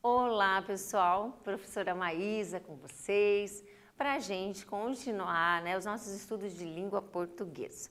Olá pessoal, professora Maísa com vocês, para a gente continuar os nossos estudos de língua portuguesa.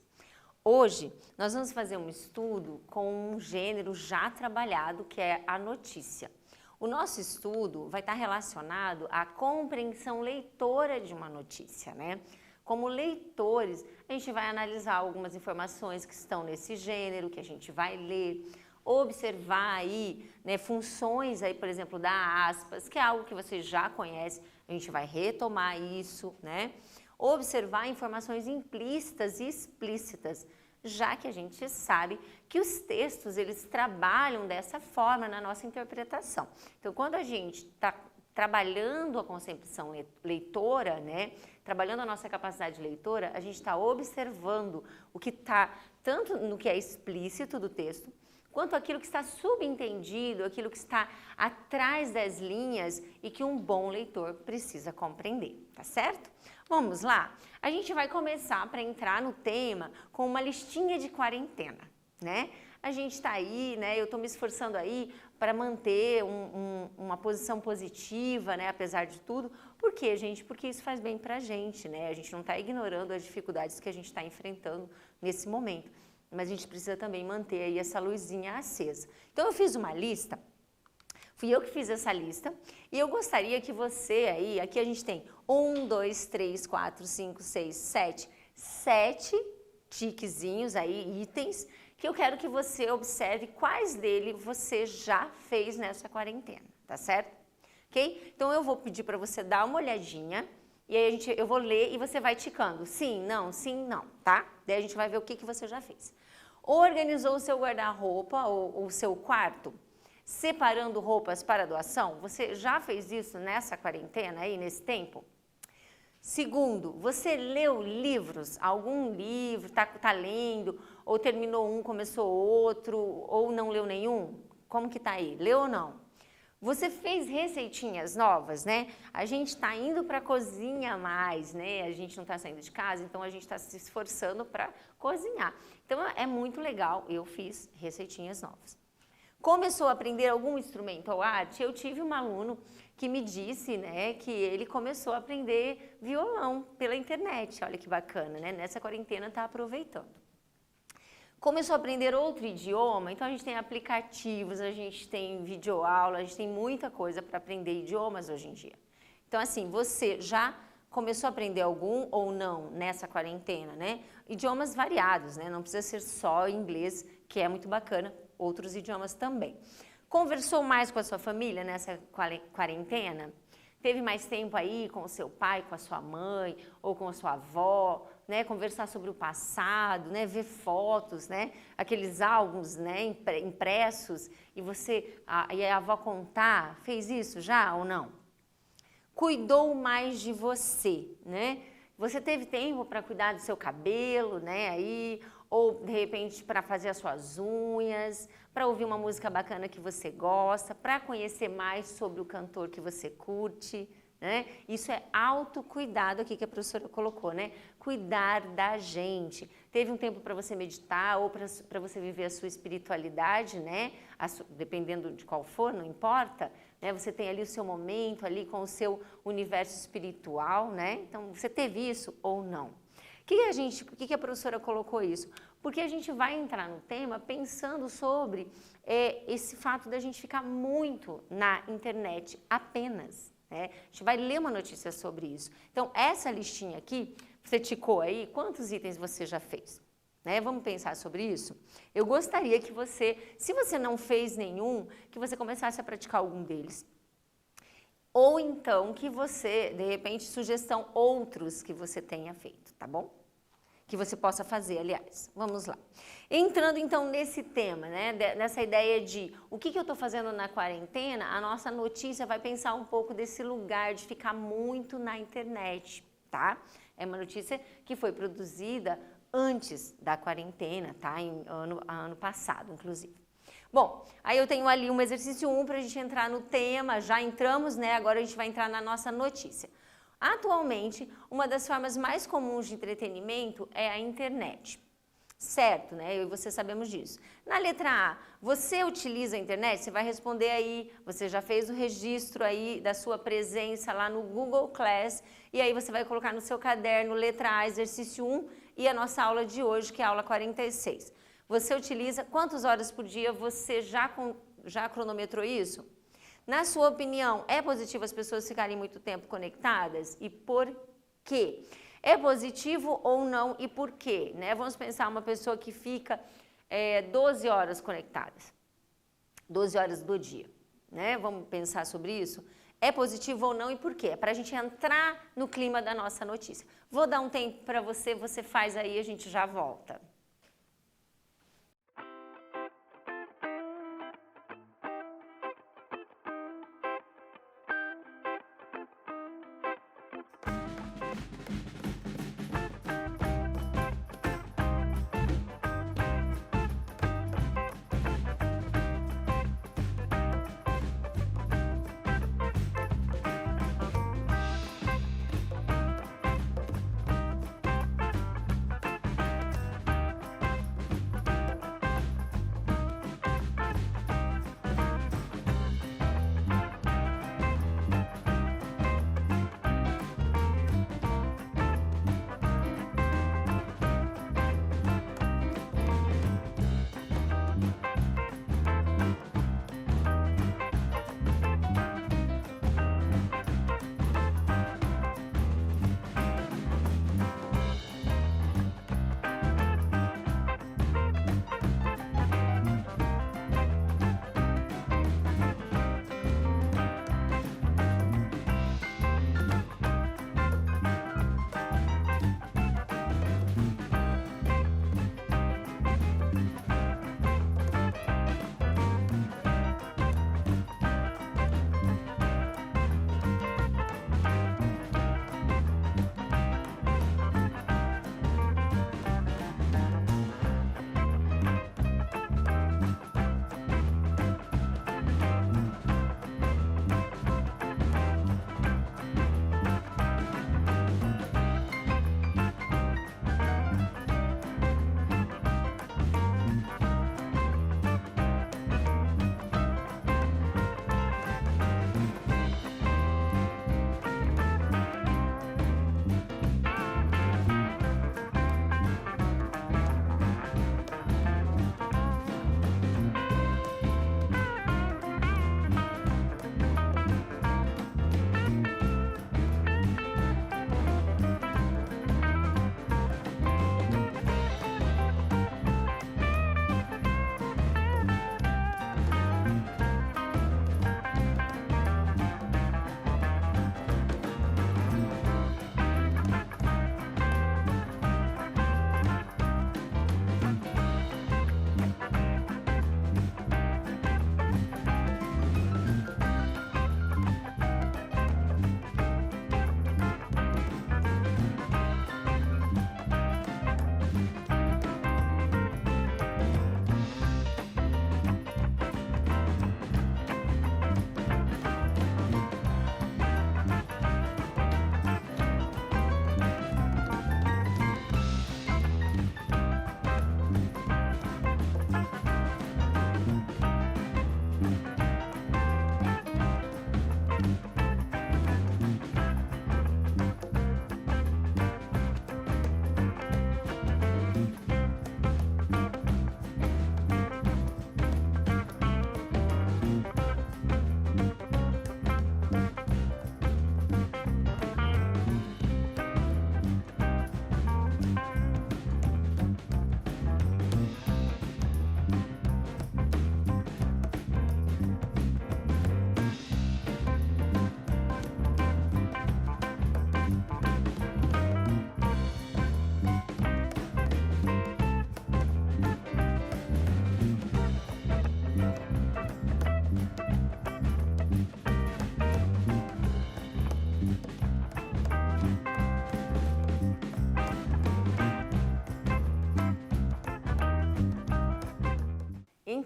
Hoje nós vamos fazer um estudo com um gênero já trabalhado, que é a notícia. O nosso estudo vai estar relacionado à compreensão leitora de uma notícia, né? Como leitores, a gente vai analisar algumas informações que estão nesse gênero, que a gente vai ler, observar aí, funções aí, por exemplo, da aspas, que é algo que você já conhece, a gente vai retomar isso, né? Observar informações implícitas e explícitas, já que a gente sabe que os textos, eles trabalham dessa forma na nossa interpretação. Então, quando a gente está trabalhando a concepção leitora, trabalhando a nossa capacidade leitora, a gente está observando o que está, tanto no que é explícito do texto, quanto aquilo que está subentendido, aquilo que está atrás das linhas e que um bom leitor precisa compreender, tá certo? Vamos lá? A gente vai começar para entrar no tema com uma listinha de quarentena, né? A gente está aí, eu estou me esforçando aí para manter uma posição positiva, apesar de tudo. Por quê, gente? Porque isso faz bem para a gente, A gente não está ignorando as dificuldades que a gente está enfrentando nesse momento. Mas a gente precisa também manter aí essa luzinha acesa. Então eu fiz uma lista, fui eu que fiz essa lista, e eu gostaria que você aí, aqui a gente tem 1, 2, 3, 4, 5, 6, 7 tiquezinhos aí, itens, que eu quero que você observe quais dele você já fez nessa quarentena, tá certo? Ok? Então eu vou pedir para você dar uma olhadinha, e aí eu vou ler e você vai ticando sim, não, tá? Daí a gente vai ver o que você já fez. Organizou o seu guarda-roupa ou o seu quarto, separando roupas para doação? Você já fez isso nessa quarentena aí, nesse tempo? Segundo, você leu livros? Algum livro, tá lendo, ou terminou um, começou outro, ou não leu nenhum? Como que tá aí? Leu ou não? Você fez receitinhas novas, A gente está indo para a cozinha mais, A gente não está saindo de casa, então a gente está se esforçando para cozinhar. Então é muito legal, eu fiz receitinhas novas. Começou a aprender algum instrumento ou arte? Eu tive um aluno que me disse, que ele começou a aprender violão pela internet. Olha que bacana, Nessa quarentena está aproveitando. Começou a aprender outro idioma, então a gente tem aplicativos, a gente tem videoaula, a gente tem muita coisa para aprender idiomas hoje em dia. Então assim, você já começou a aprender algum ou não nessa quarentena, Idiomas variados, Não precisa ser só inglês, que é muito bacana, outros idiomas também. Conversou mais com a sua família nessa quarentena? Teve mais tempo aí com o seu pai, com a sua mãe ou com a sua avó, conversar sobre o passado, ver fotos, aqueles álbuns, impressos e a avó contar, fez isso já ou não? Cuidou mais de você, Você teve tempo para cuidar do seu cabelo, aí, ou de repente para fazer as suas unhas, para ouvir uma música bacana que você gosta, para conhecer mais sobre o cantor que você curte, Isso é autocuidado aqui que a professora colocou, Cuidar da gente. Teve um tempo para você meditar ou para você viver a sua espiritualidade, dependendo de qual for, não importa, Você tem ali o seu momento ali com o seu universo espiritual, Então você teve isso ou não? Por que a professora colocou isso? Porque a gente vai entrar no tema pensando sobre esse fato da gente ficar muito na internet apenas, A gente vai ler uma notícia sobre isso. Então, essa listinha aqui, você ticou aí, quantos itens você já fez? Vamos pensar sobre isso? Eu gostaria que você, se você não fez nenhum, que você começasse a praticar algum deles. Ou então que você, de repente, sugestão outros que você tenha feito, tá bom? Que você possa fazer, aliás. Vamos lá. Entrando então nesse tema, nessa ideia de o que eu estou fazendo na quarentena, a nossa notícia vai pensar um pouco desse lugar de ficar muito na internet, tá? É uma notícia que foi produzida antes da quarentena, tá? Ano passado, inclusive. Bom, aí eu tenho ali um exercício 1 para a gente entrar no tema, já entramos, Agora a gente vai entrar na nossa notícia. Atualmente, uma das formas mais comuns de entretenimento é a internet. Certo, né? Eu e você sabemos disso. Na letra A, você utiliza a internet? Você vai responder aí, você já fez o registro aí da sua presença lá no Google Class e aí você vai colocar no seu caderno letra A, exercício 1 e a nossa aula de hoje, que é a aula 46. Você utiliza quantas horas por dia? Você já cronometrou isso? Na sua opinião, é positivo as pessoas ficarem muito tempo conectadas? E por quê? É positivo ou não e por quê? Né? Vamos pensar uma pessoa que fica 12 horas conectadas, 12 horas do dia. Né? Vamos pensar sobre isso? É positivo ou não e por quê? É para a gente entrar no clima da nossa notícia. Vou dar um tempo para você, você faz aí, a gente já volta.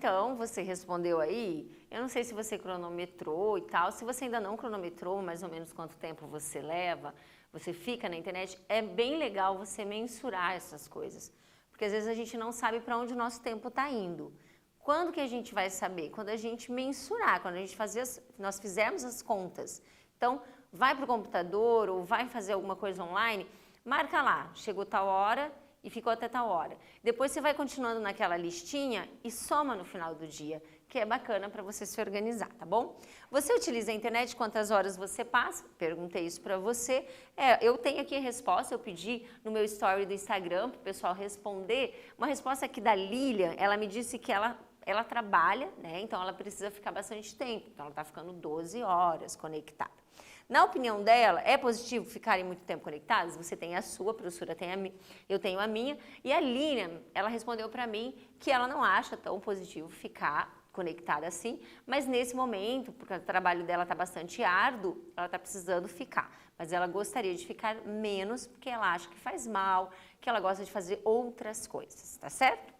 Então, você respondeu aí, eu não sei se você cronometrou e tal, se você ainda não cronometrou mais ou menos quanto tempo você leva, você fica na internet, é bem legal você mensurar essas coisas, porque às vezes a gente não sabe para onde o nosso tempo está indo. Quando que a gente vai saber? Quando a gente mensurar, quando a gente nós fizermos as contas. Então, vai para o computador ou vai fazer alguma coisa online, marca lá, chegou tal hora e ficou até tal hora. Depois você vai continuando naquela listinha e soma no final do dia, que é bacana para você se organizar, tá bom? Você utiliza a internet, quantas horas você passa? Perguntei isso para você. Eu tenho aqui a resposta, eu pedi no meu story do Instagram para o pessoal responder. Uma resposta aqui da Lilian, ela me disse que ela trabalha, né? Então ela precisa ficar bastante tempo, então ela está ficando 12 horas conectada. Na opinião dela, é positivo ficarem muito tempo conectados? Você tem a sua, a professora tem a minha, eu tenho a minha. E a Lilian, ela respondeu para mim que ela não acha tão positivo ficar conectada assim, mas nesse momento, porque o trabalho dela está bastante árduo, ela está precisando ficar. Mas ela gostaria de ficar menos, porque ela acha que faz mal, que ela gosta de fazer outras coisas, tá certo?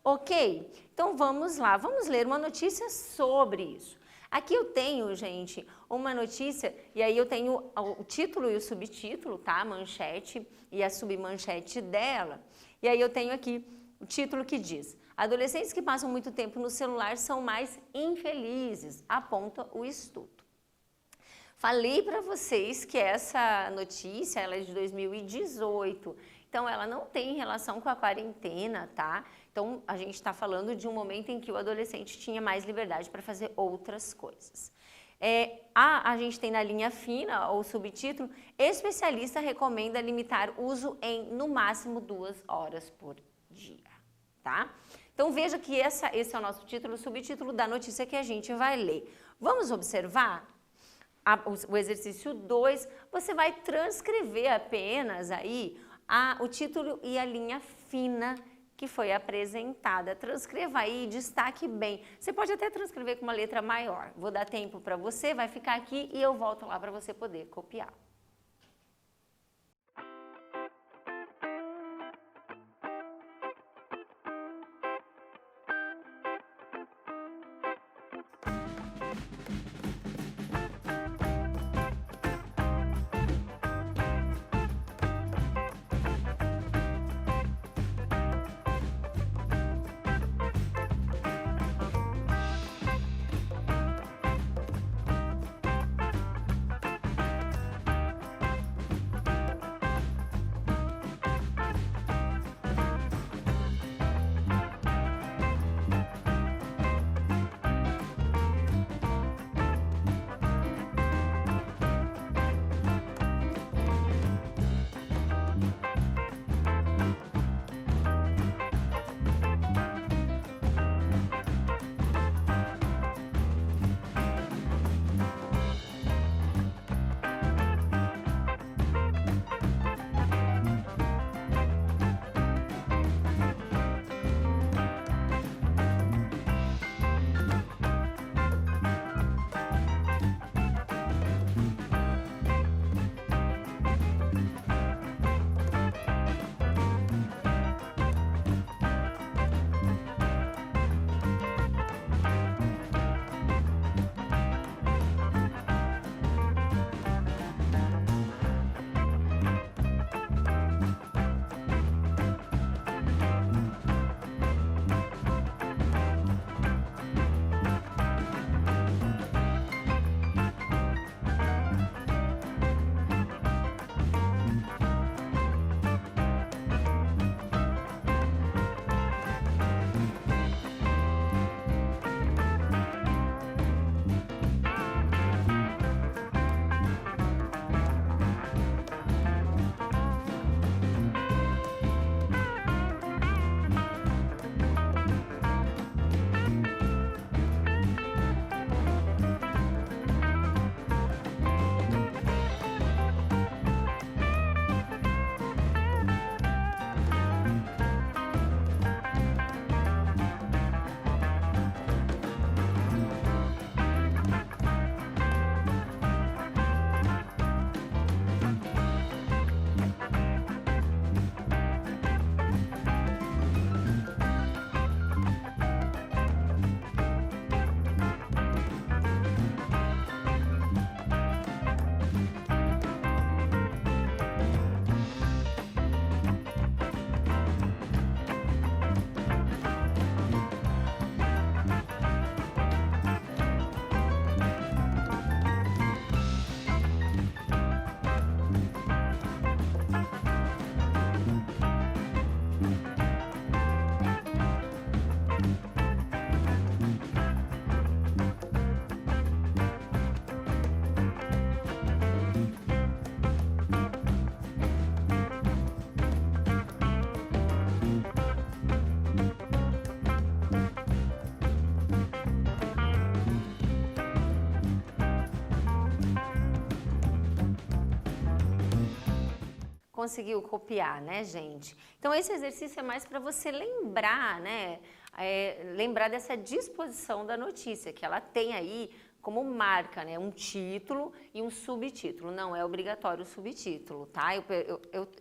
Ok? Então vamos lá, vamos ler uma notícia sobre isso. Aqui eu tenho, gente, uma notícia, e aí eu tenho o título e o subtítulo, tá? A manchete e a submanchete dela. E aí eu tenho aqui o título que diz: adolescentes que passam muito tempo no celular são mais infelizes, aponta o estudo. Falei para vocês que essa notícia ela é de 2018, então ela não tem relação com a quarentena, tá? Então a gente está falando de um momento em que o adolescente tinha mais liberdade para fazer outras coisas. A gente tem na linha fina, ou subtítulo, especialista recomenda limitar uso em no máximo 2 horas por dia, tá? Então veja que esse é o nosso título, o subtítulo da notícia que a gente vai ler. Vamos observar? O exercício 2, você vai transcrever apenas aí o título e a linha fina que foi apresentada. Transcreva aí, destaque bem. Você pode até transcrever com uma letra maior. Vou dar tempo para você, vai ficar aqui e eu volto lá para você poder copiar. conseguiu copiar, né, gente? Então, esse exercício é mais para você lembrar, né? Lembrar dessa disposição da notícia, que ela tem aí como marca, né, um título e um subtítulo. Não é obrigatório o subtítulo, tá?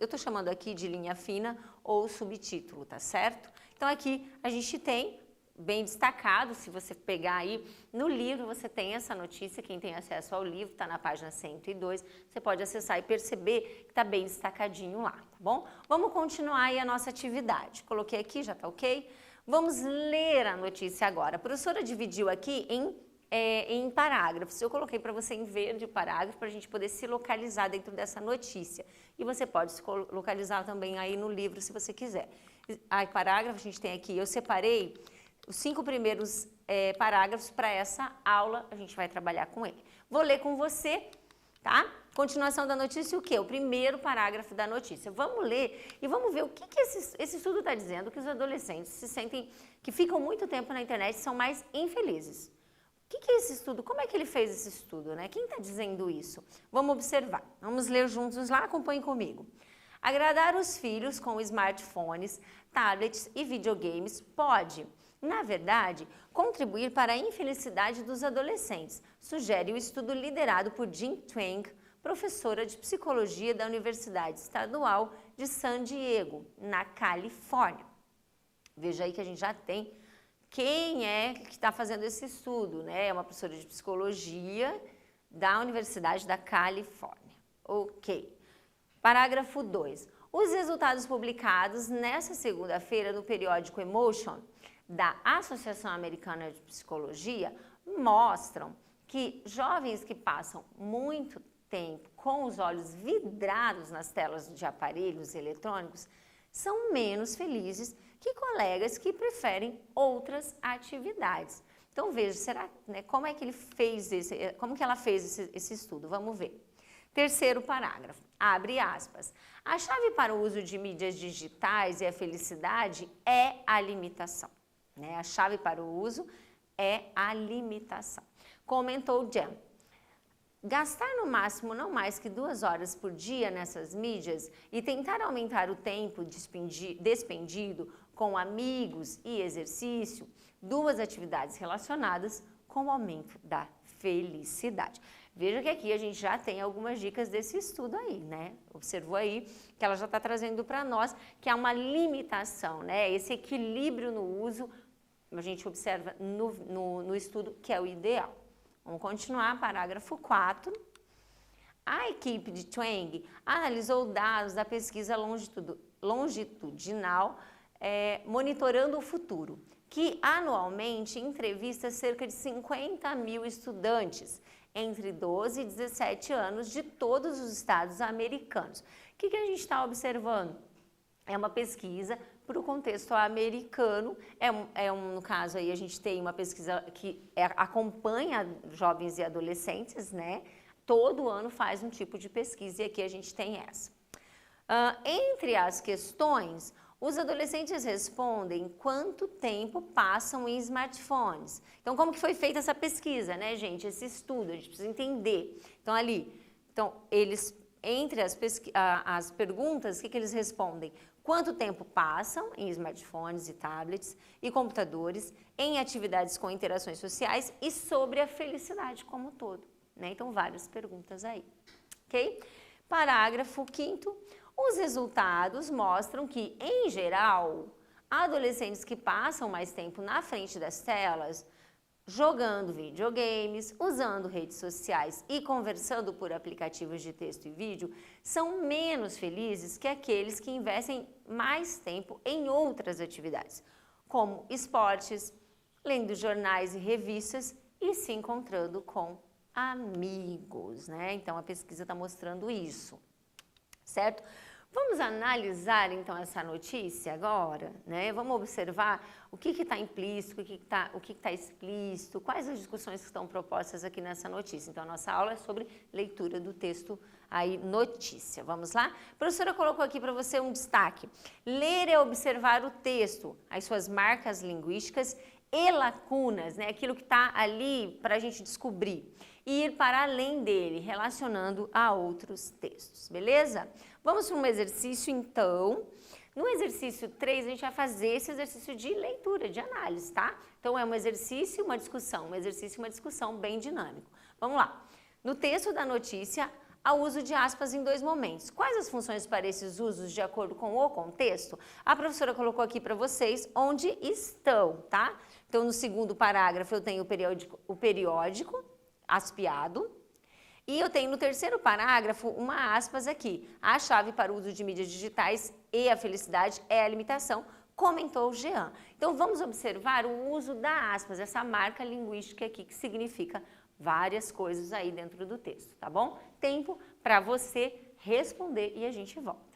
Eu tô chamando aqui de linha fina ou subtítulo, tá certo? Então, aqui a gente tem bem destacado, se você pegar aí no livro, você tem essa notícia, quem tem acesso ao livro, está na página 102, você pode acessar e perceber que está bem destacadinho lá, tá bom? Vamos continuar aí a nossa atividade. Coloquei aqui, já está ok? Vamos ler a notícia agora. A professora dividiu aqui em parágrafos. Eu coloquei para você em verde o parágrafo para a gente poder se localizar dentro dessa notícia. E você pode se localizar também aí no livro se você quiser. Aí, parágrafo, a gente tem aqui, eu separei os 5 primeiros parágrafos para essa aula, a gente vai trabalhar com ele. Vou ler com você, tá? Continuação da notícia, o quê? O primeiro parágrafo da notícia. Vamos ler e vamos ver o que esse estudo está dizendo, que os adolescentes se sentem, que ficam muito tempo na internet, são mais infelizes. O que é esse estudo? Como é que ele fez esse estudo, né? Quem está dizendo isso? Vamos observar. Vamos ler juntos lá, acompanhem comigo. Agradar os filhos com smartphones, tablets e videogames pode, na verdade, contribuir para a infelicidade dos adolescentes, sugere o estudo liderado por Jean Twenge, professora de psicologia da Universidade Estadual de San Diego, na Califórnia. Veja aí que a gente já tem quem é que está fazendo esse estudo, né? É uma professora de psicologia da Universidade da Califórnia. Ok. Parágrafo 2. Os resultados publicados nesta segunda-feira no periódico Emotion, da Associação Americana de Psicologia, mostram que jovens que passam muito tempo com os olhos vidrados nas telas de aparelhos eletrônicos são menos felizes que colegas que preferem outras atividades. Então veja, será, né, como é que ele fez como que ela fez esse estudo? Vamos ver. Terceiro parágrafo, abre aspas. A chave para o uso de mídias digitais e a felicidade é a limitação. Né? A chave para o uso é a limitação. Comentou Jan. Gastar no máximo não mais que 2 horas por dia nessas mídias e tentar aumentar o tempo despendido com amigos e exercício, 2 atividades relacionadas com o aumento da felicidade. Veja que aqui a gente já tem algumas dicas desse estudo aí, né? Observou aí que ela já está trazendo para nós que há uma limitação, né? Esse equilíbrio no uso, a gente observa no estudo que é o ideal. Vamos continuar, parágrafo 4. A equipe de Twenge analisou dados da pesquisa longitudinal Monitorando o Futuro, que anualmente entrevista cerca de 50 mil estudantes entre 12 e 17 anos de todos os estados americanos. O que a gente está observando? É uma pesquisa para o contexto americano, no caso aí a gente tem uma pesquisa que acompanha jovens e adolescentes, né? Todo ano faz um tipo de pesquisa e aqui a gente tem essa. Entre as questões, os adolescentes respondem quanto tempo passam em smartphones. Então, como que foi feita essa pesquisa, né, gente? Esse estudo, a gente precisa entender. Então, eles, entre as perguntas, o que eles respondem? Quanto tempo passam em smartphones e tablets e computadores, em atividades com interações sociais e sobre a felicidade como um todo, né? Então, várias perguntas aí, ok? Parágrafo 5º. Os resultados mostram que, em geral, adolescentes que passam mais tempo na frente das telas, jogando videogames, usando redes sociais e conversando por aplicativos de texto e vídeo, são menos felizes que aqueles que investem mais tempo em outras atividades, como esportes, lendo jornais e revistas e se encontrando com amigos, né? Então, a pesquisa está mostrando isso, certo? Vamos analisar, então, essa notícia agora, né? Vamos observar o que está implícito, o que está explícito, quais as discussões que estão propostas aqui nessa notícia. Então, a nossa aula é sobre leitura do texto aí, notícia. Vamos lá? A professora colocou aqui para você um destaque. Ler é observar o texto, as suas marcas linguísticas e lacunas, né? Aquilo que está ali para a gente descobrir. e ir para além dele, relacionando a outros textos, beleza? Vamos para um exercício, então. No exercício 3, a gente vai fazer esse exercício de leitura, de análise, tá? Então, é um exercício e uma discussão, um exercício e uma discussão bem dinâmico. Vamos lá. No texto da notícia, há uso de aspas em 2 momentos. Quais as funções para esses usos de acordo com o contexto? A professora colocou aqui para vocês onde estão, tá? Então, no segundo parágrafo, eu tenho o periódico aspeado. E eu tenho no terceiro parágrafo uma aspas aqui. A chave para o uso de mídias digitais e a felicidade é a limitação, comentou o Jean. Então, vamos observar o uso da aspas, essa marca linguística aqui que significa várias coisas aí dentro do texto, tá bom? Tempo para você responder e a gente volta.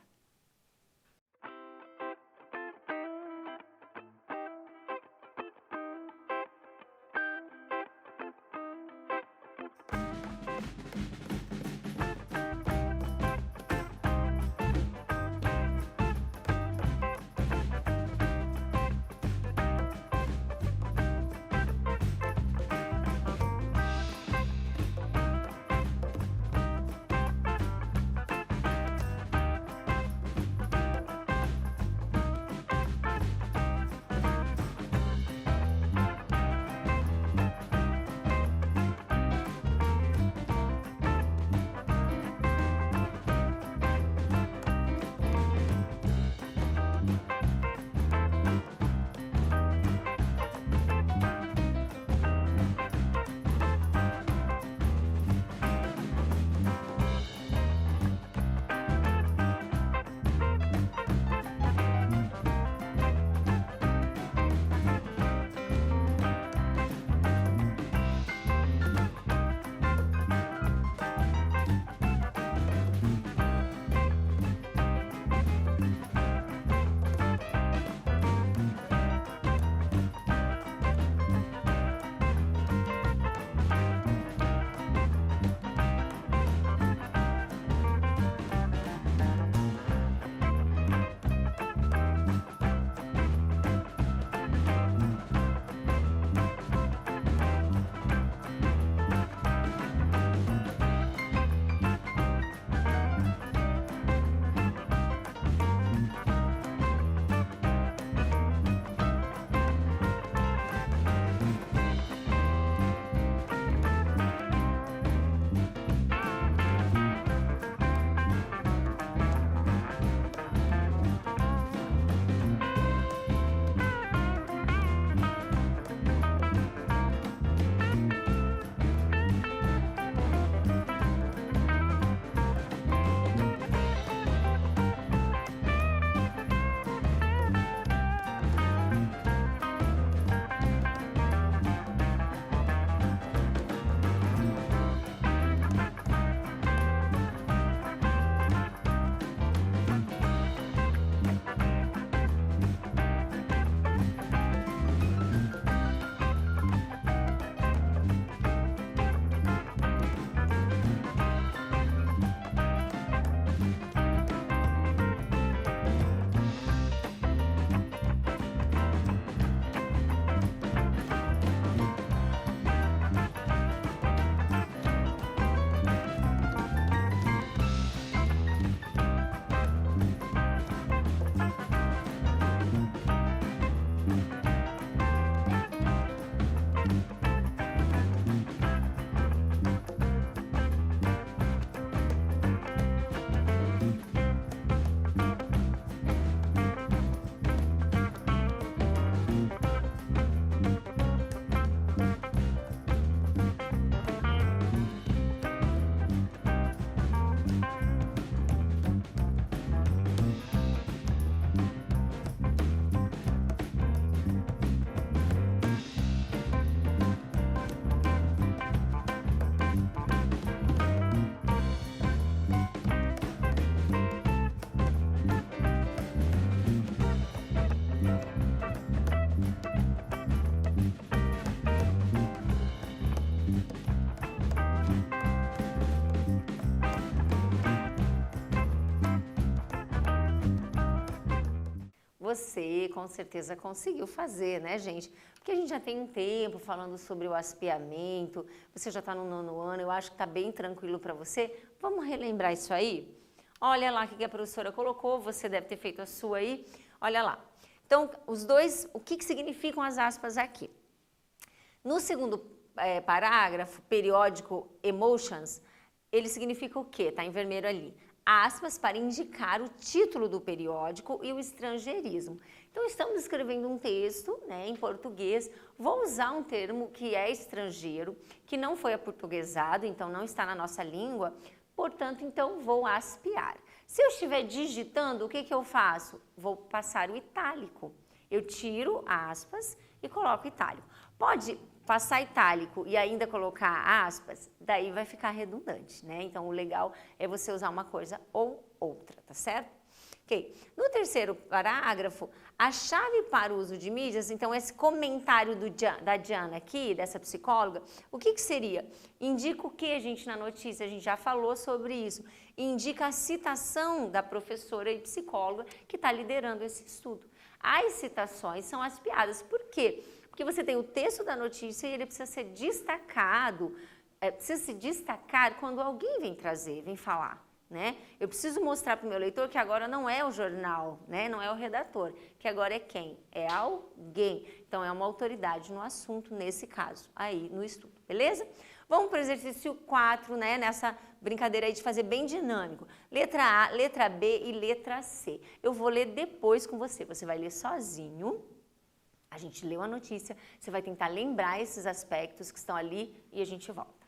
você com certeza conseguiu fazer, né, gente? Porque a gente já tem um tempo falando sobre o aspeamento, você já está no 9º ano, eu acho que está bem tranquilo para você. Vamos relembrar isso aí? Olha lá o que a professora colocou, você deve ter feito a sua aí, olha lá. Então, os dois, o que significam as aspas aqui? No segundo parágrafo, periódico emotions, ele significa o quê? Está em vermelho ali. Aspas para indicar o título do periódico e o estrangeirismo. Então, estamos escrevendo um texto, né, em português, vou usar um termo que é estrangeiro, que não foi aportuguesado, então não está na nossa língua, portanto, então vou aspear. Se eu estiver digitando, o que eu faço? Vou passar o itálico. Eu tiro aspas e coloco itálico. Pode passar itálico e ainda colocar aspas, daí vai ficar redundante, né? Então, o legal é você usar uma coisa ou outra, tá certo? Ok. No terceiro parágrafo, a chave para o uso de mídias, então esse comentário da Diana aqui, dessa psicóloga, o que seria? Indica o que, gente, na notícia? A gente já falou sobre isso. Indica a citação da professora e psicóloga que está liderando esse estudo. As citações são as piadas. Por quê? Porque você tem o texto da notícia e ele precisa ser destacado, precisa se destacar quando alguém vem trazer, vem falar, né? Eu preciso mostrar para o meu leitor que agora não é o jornal, né? Não é o redator, que agora é quem? É alguém. Então, é uma autoridade no assunto, nesse caso, aí no estudo, beleza? Vamos para o exercício 4, né? Nessa brincadeira aí de fazer bem dinâmico. Letra A, letra B e letra C. Eu vou ler depois com você, você vai ler sozinho. A gente leu a notícia, você vai tentar lembrar esses aspectos que estão ali e a gente volta.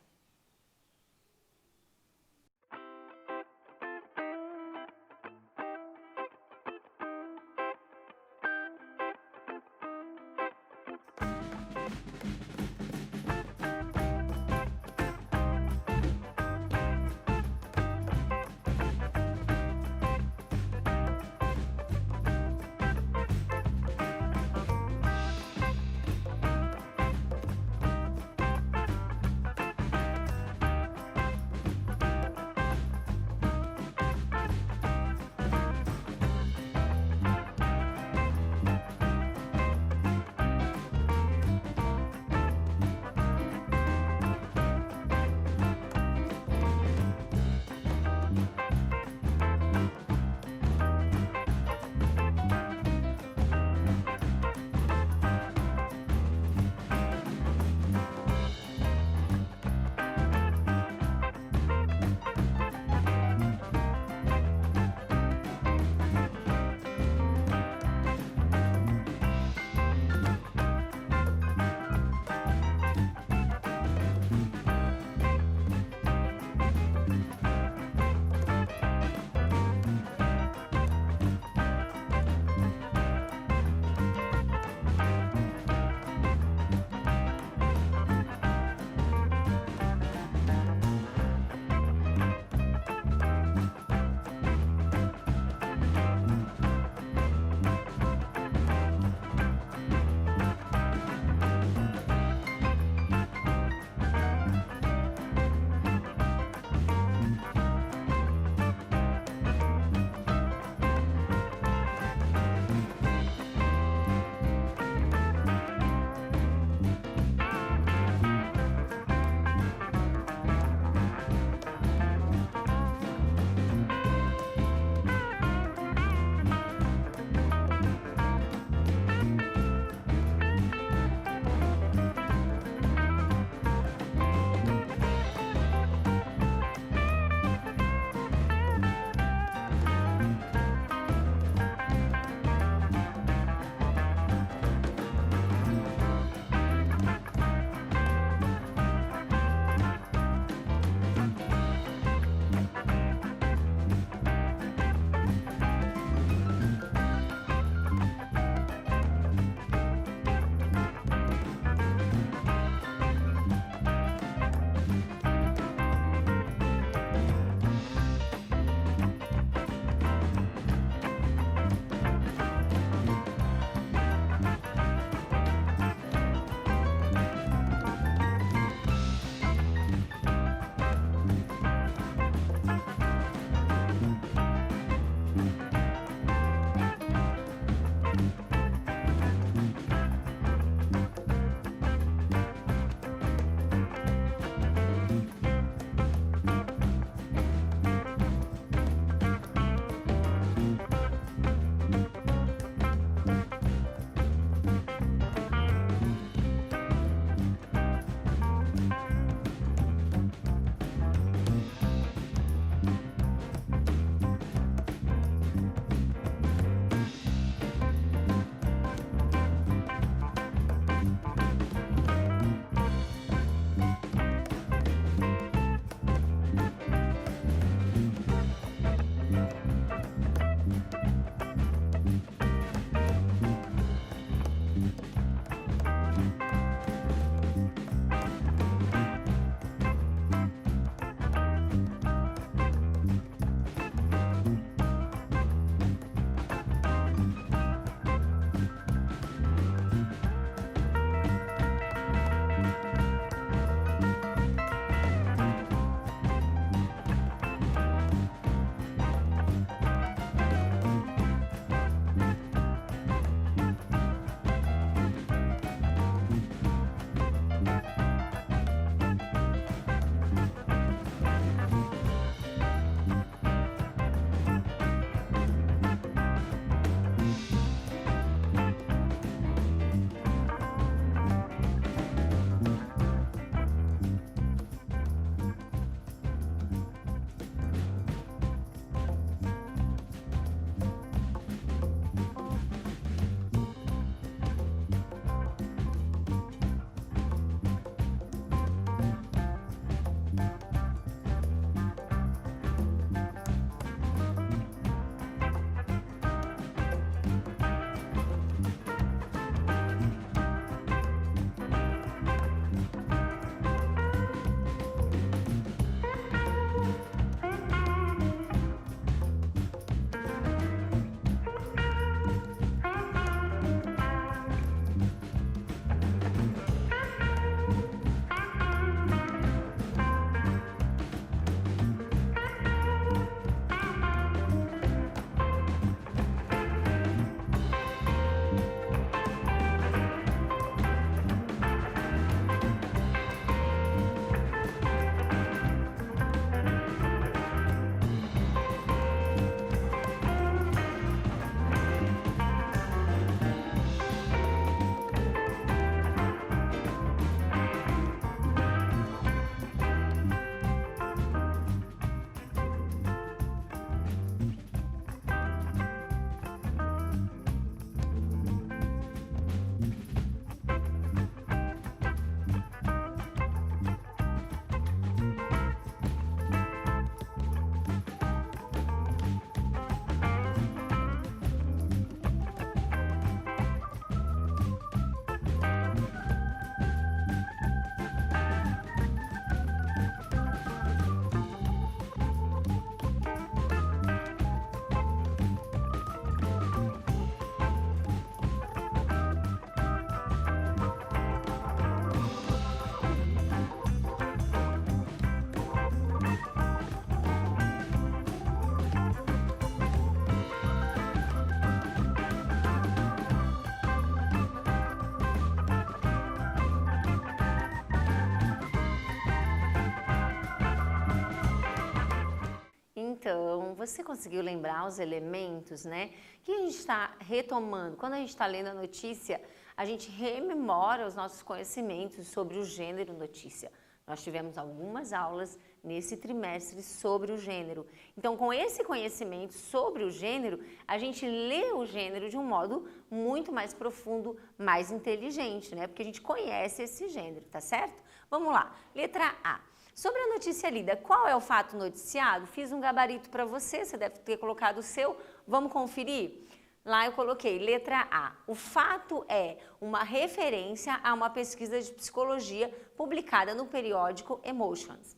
você conseguiu lembrar os elementos, né? Que a gente está retomando. Quando a gente está lendo a notícia, a gente rememora os nossos conhecimentos sobre o gênero notícia. Nós tivemos algumas aulas nesse trimestre sobre o gênero. Então, com esse conhecimento sobre o gênero, a gente lê o gênero de um modo muito mais profundo, mais inteligente, né? Porque a gente conhece esse gênero, tá certo? Vamos lá. Letra A. Sobre a notícia lida, qual é o fato noticiado? Fiz um gabarito para você, você deve ter colocado o seu. Vamos conferir? Lá eu coloquei letra A. O fato é uma referência a uma pesquisa de psicologia publicada no periódico Emotions.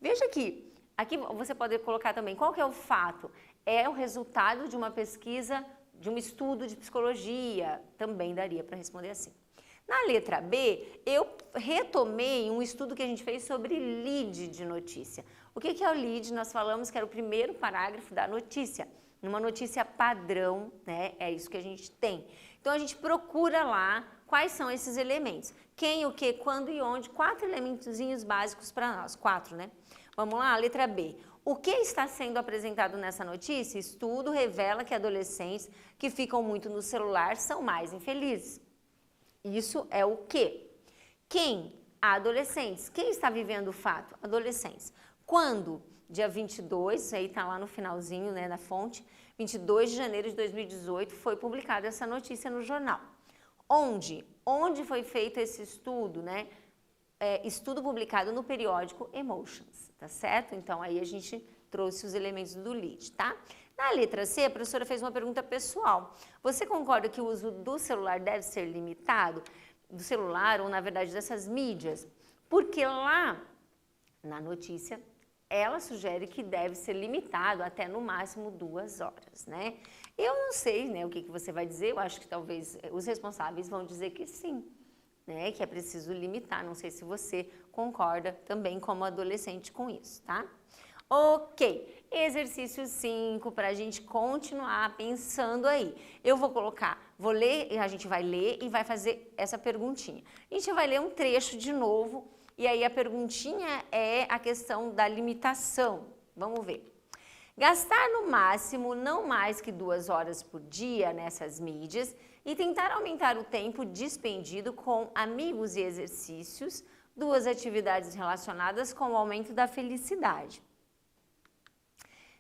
Veja aqui você pode colocar também qual que é o fato. É o resultado de uma pesquisa, de um estudo de psicologia. Também daria para responder assim. Na letra B, eu retomei um estudo que a gente fez sobre lead de notícia. O que é o lead? Nós falamos que era o primeiro parágrafo da notícia. Numa notícia padrão, né? É isso que a gente tem. Então, a gente procura lá quais são esses elementos. Quem, o que, quando e onde. 4 elementozinhos básicos para nós. 4, né? Vamos lá, letra B. O que está sendo apresentado nessa notícia? Estudo revela que adolescentes que ficam muito no celular são mais infelizes. Isso é o quê? Quem? Adolescentes. Quem está vivendo o fato? Adolescentes. Quando? Dia 22, isso aí está lá no finalzinho, né, da fonte, 22 de janeiro de 2018 foi publicada essa notícia no jornal. Onde? Onde foi feito esse estudo, né? Estudo publicado no periódico Emotions, tá certo? Então, aí a gente trouxe os elementos do lead, tá? Na letra C, a professora fez uma pergunta pessoal. Você concorda que o uso do celular deve ser limitado? Do celular, ou na verdade dessas mídias? Porque lá, na notícia, ela sugere que deve ser limitado até no máximo 2 horas, né? Eu não sei, né, o que você vai dizer, eu acho que talvez os responsáveis vão dizer que sim, né, que é preciso limitar, não sei se você concorda também como adolescente com isso, tá? Ok, exercício 5 para a gente continuar pensando aí. Eu vou colocar, vou ler, a gente vai ler e vai fazer essa perguntinha. A gente vai ler um trecho de novo. E aí a perguntinha é a questão da limitação. Vamos ver. Gastar no máximo não mais que 2 horas por dia nessas mídias e tentar aumentar o tempo dispendido com amigos e exercícios, 2 atividades relacionadas com o aumento da felicidade.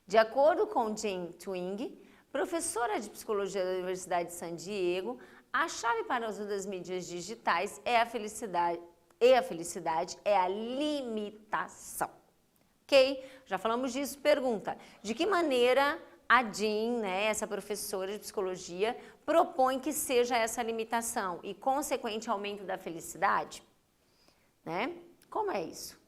De acordo com Jane Twing, professora de psicologia da Universidade de San Diego, a chave para o uso das mídias digitais é a felicidade. E a felicidade é a limitação. Ok? Já falamos disso. Pergunta, de que maneira a Jean, né, essa professora de psicologia, propõe que seja essa limitação e consequente aumento da felicidade? Né? Como é isso?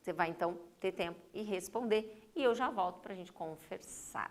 Você vai então ter tempo e responder e eu já volto para a gente conversar.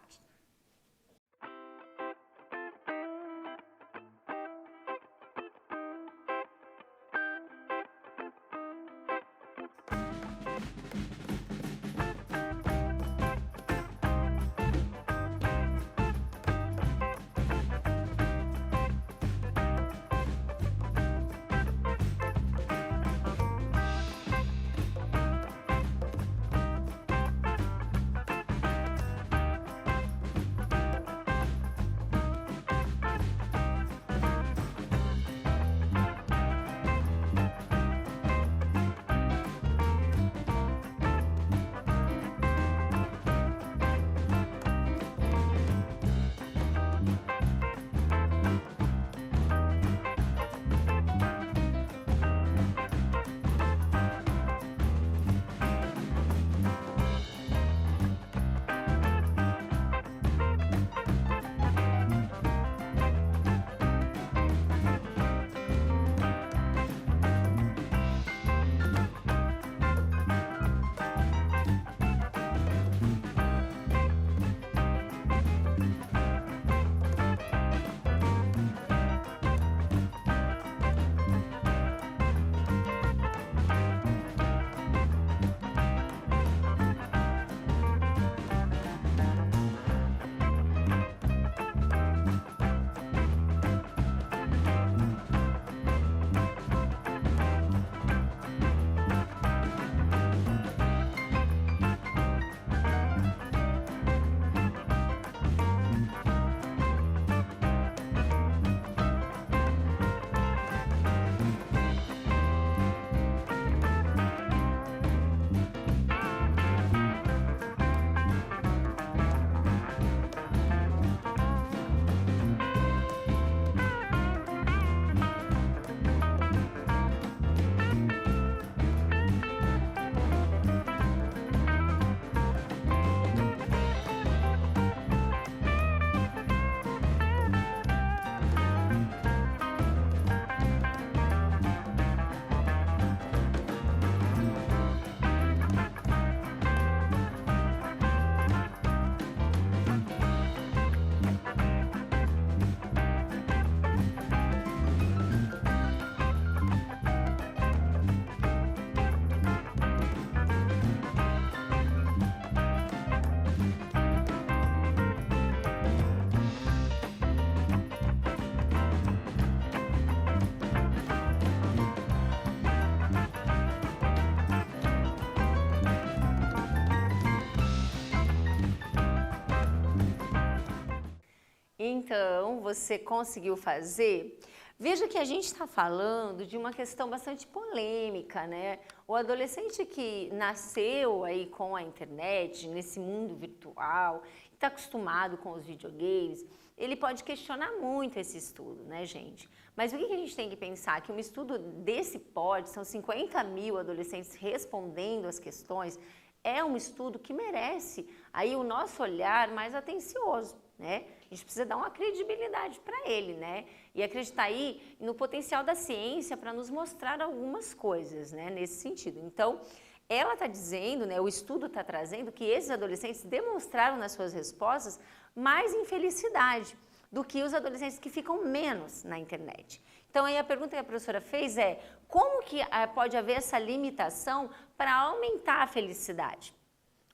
então você conseguiu fazer? Veja que a gente está falando de uma questão bastante polêmica, né? O adolescente que nasceu aí com a internet, nesse mundo virtual, está acostumado com os videogames, ele pode questionar muito esse estudo, né, gente? Mas o que a gente tem que pensar? Que um estudo desse porte, são 50 mil adolescentes respondendo as questões, é um estudo que merece aí o nosso olhar mais atencioso, né? A gente precisa dar uma credibilidade para ele, né? E acreditar aí no potencial da ciência para nos mostrar algumas coisas, né? Nesse sentido. Então, ela está dizendo, né? O estudo está trazendo que esses adolescentes demonstraram nas suas respostas mais infelicidade do que os adolescentes que ficam menos na internet. Então, aí a pergunta que a professora fez é: como que pode haver essa limitação para aumentar a felicidade?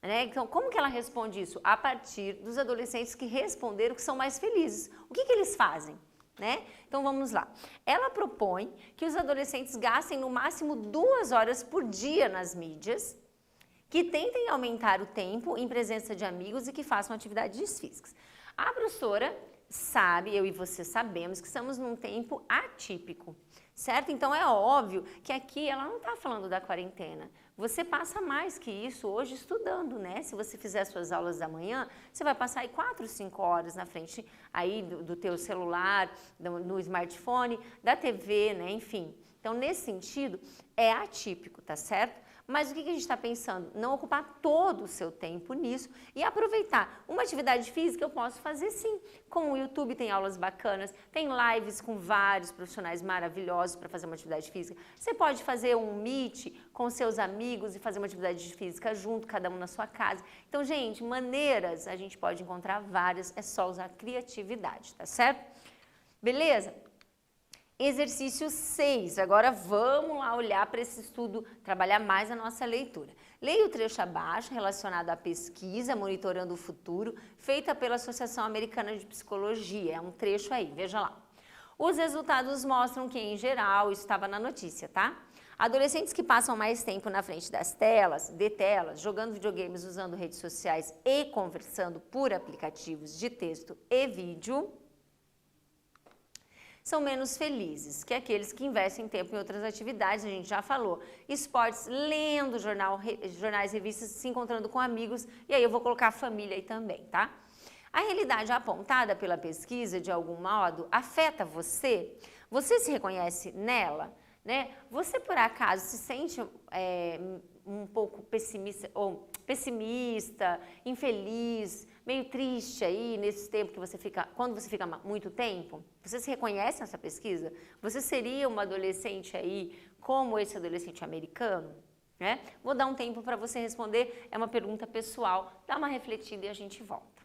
Né? Então, como que ela responde isso? A partir dos adolescentes que responderam que são mais felizes. O que eles fazem? Né? Então, vamos lá. Ela propõe que os adolescentes gastem no máximo 2 horas por dia nas mídias, que tentem aumentar o tempo em presença de amigos e que façam atividades físicas. A professora sabe, eu e você sabemos, que estamos num tempo atípico, certo? Então é óbvio que aqui ela não está falando da quarentena. Você passa mais que isso hoje estudando, né? Se você fizer suas aulas da manhã, você vai passar aí 4, 5 horas na frente aí do teu celular, no smartphone, da TV, né? Enfim. Então, nesse sentido, é atípico, tá certo? Mas o que a gente está pensando? Não ocupar todo o seu tempo nisso e aproveitar. Uma atividade física eu posso fazer sim. Com o YouTube tem aulas bacanas, tem lives com vários profissionais maravilhosos para fazer uma atividade física. Você pode fazer um meet com seus amigos e fazer uma atividade física junto, cada um na sua casa. Então, gente, maneiras a gente pode encontrar várias, é só usar a criatividade, tá certo? Beleza? Exercício 6, agora vamos lá olhar para esse estudo, trabalhar mais a nossa leitura. Leia o trecho abaixo relacionado à pesquisa Monitorando o Futuro, feita pela Associação Americana de Psicologia. É um trecho aí, veja lá. Os resultados mostram que, em geral, isso estava na notícia, tá? Adolescentes que passam mais tempo na frente das telas, jogando videogames, usando redes sociais e conversando por aplicativos de texto e vídeo, são menos felizes que aqueles que investem tempo em outras atividades, a gente já falou, esportes, lendo jornais, revistas, se encontrando com amigos, e aí eu vou colocar a família aí também, tá? A realidade apontada pela pesquisa, de algum modo, afeta você? Você se reconhece nela? Né? Você, por acaso, se sente um pouco pessimista, infeliz, meio triste aí nesse tempo que você fica, quando você fica muito tempo? Você se reconhece nessa pesquisa? Você seria uma adolescente aí como esse adolescente americano? Né? Vou dar um tempo para você responder, é uma pergunta pessoal, dá uma refletida e a gente volta.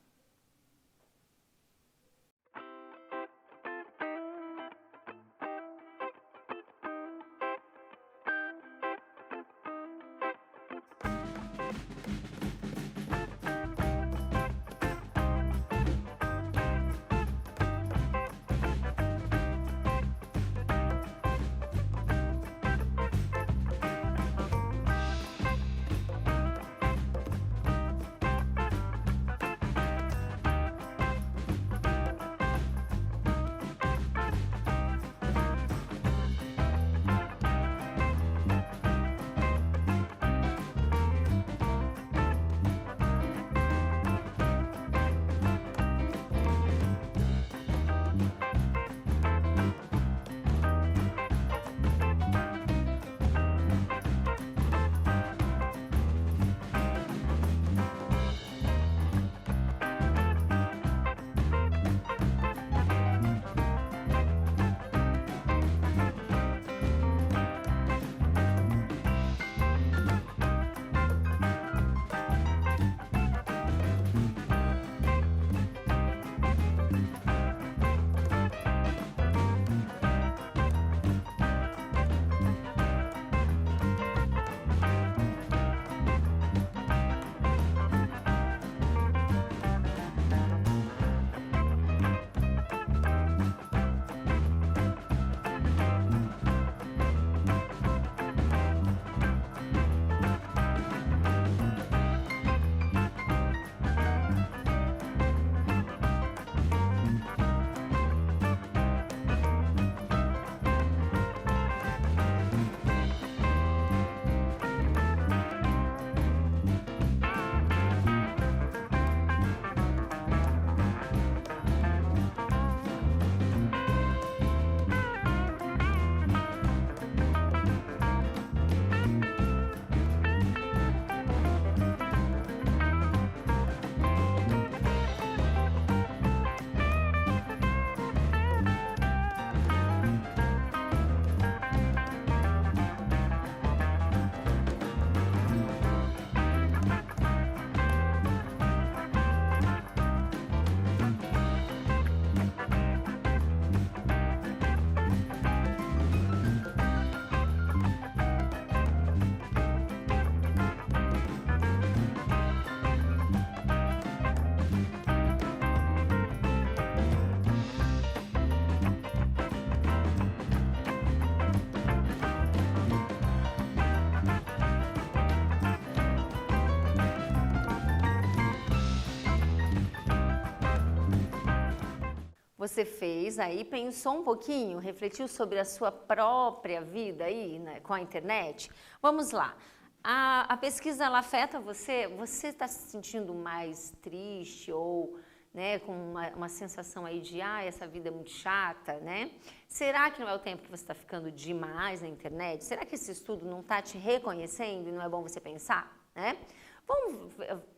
Você fez aí, pensou um pouquinho, refletiu sobre a sua própria vida aí, né, com a internet? Vamos lá. A pesquisa, ela afeta você? Você está se sentindo mais triste ou, né, com uma sensação aí de, essa vida é muito chata, né? Será que não é o tempo que você está ficando demais na internet? Será que esse estudo não está te reconhecendo e não é bom você pensar, né?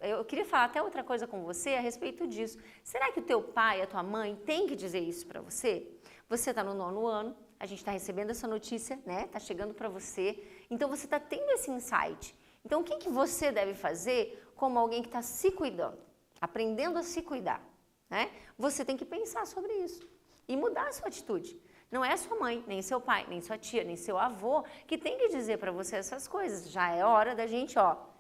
Eu queria falar até outra coisa com você a respeito disso. Será que o teu pai, a tua mãe tem que dizer isso para você? Você está no 9º ano, a gente está recebendo essa notícia, né? Está chegando para você, então você está tendo esse insight. Então o que você deve fazer como alguém que está se cuidando, aprendendo a se cuidar, né? Você tem que pensar sobre isso e mudar a sua atitude. Não é sua mãe, nem seu pai, nem sua tia, nem seu avô que tem que dizer para você essas coisas. Já é hora da gente,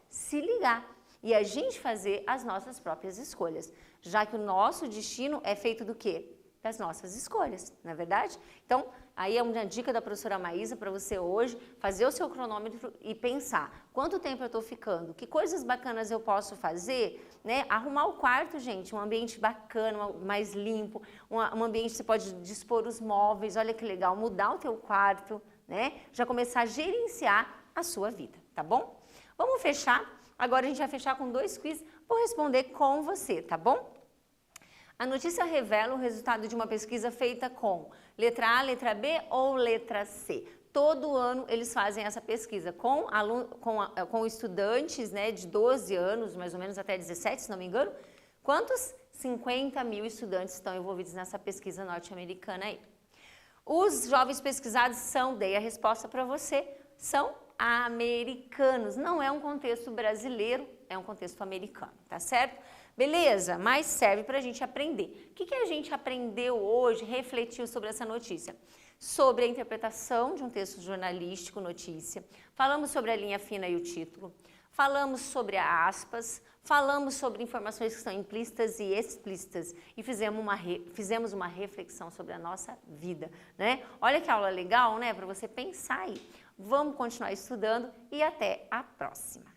se ligar e a gente fazer as nossas próprias escolhas, já que o nosso destino é feito do quê? Das nossas escolhas, não é verdade? Então, aí é uma dica da professora Maísa para você hoje fazer o seu cronômetro e pensar quanto tempo eu estou ficando, que coisas bacanas eu posso fazer, né? Arrumar o quarto, gente, um ambiente bacana, mais limpo, um ambiente que você pode dispor os móveis, olha que legal, mudar o teu quarto, né? Já começar a gerenciar a sua vida, tá bom? Vamos fechar? Agora a gente vai fechar com 2 quiz, vou responder com você, tá bom? A notícia revela o resultado de uma pesquisa feita com letra A, letra B ou letra C. Todo ano eles fazem essa pesquisa com estudantes, né, de 12 anos, mais ou menos até 17, se não me engano. Quantos? 50 mil estudantes estão envolvidos nessa pesquisa norte-americana aí. Os jovens pesquisados dei a resposta para você, são americanos. Não é um contexto brasileiro, é um contexto americano, tá certo? Beleza? Mas serve para a gente aprender. O que a gente aprendeu hoje, refletiu sobre essa notícia? Sobre a interpretação de um texto jornalístico, notícia. Falamos sobre a linha fina e o título. Falamos sobre aspas. Falamos sobre informações que são implícitas e explícitas. E fizemos uma reflexão sobre a nossa vida, né? Olha que aula legal, né? Para você pensar aí. Vamos continuar estudando e até a próxima.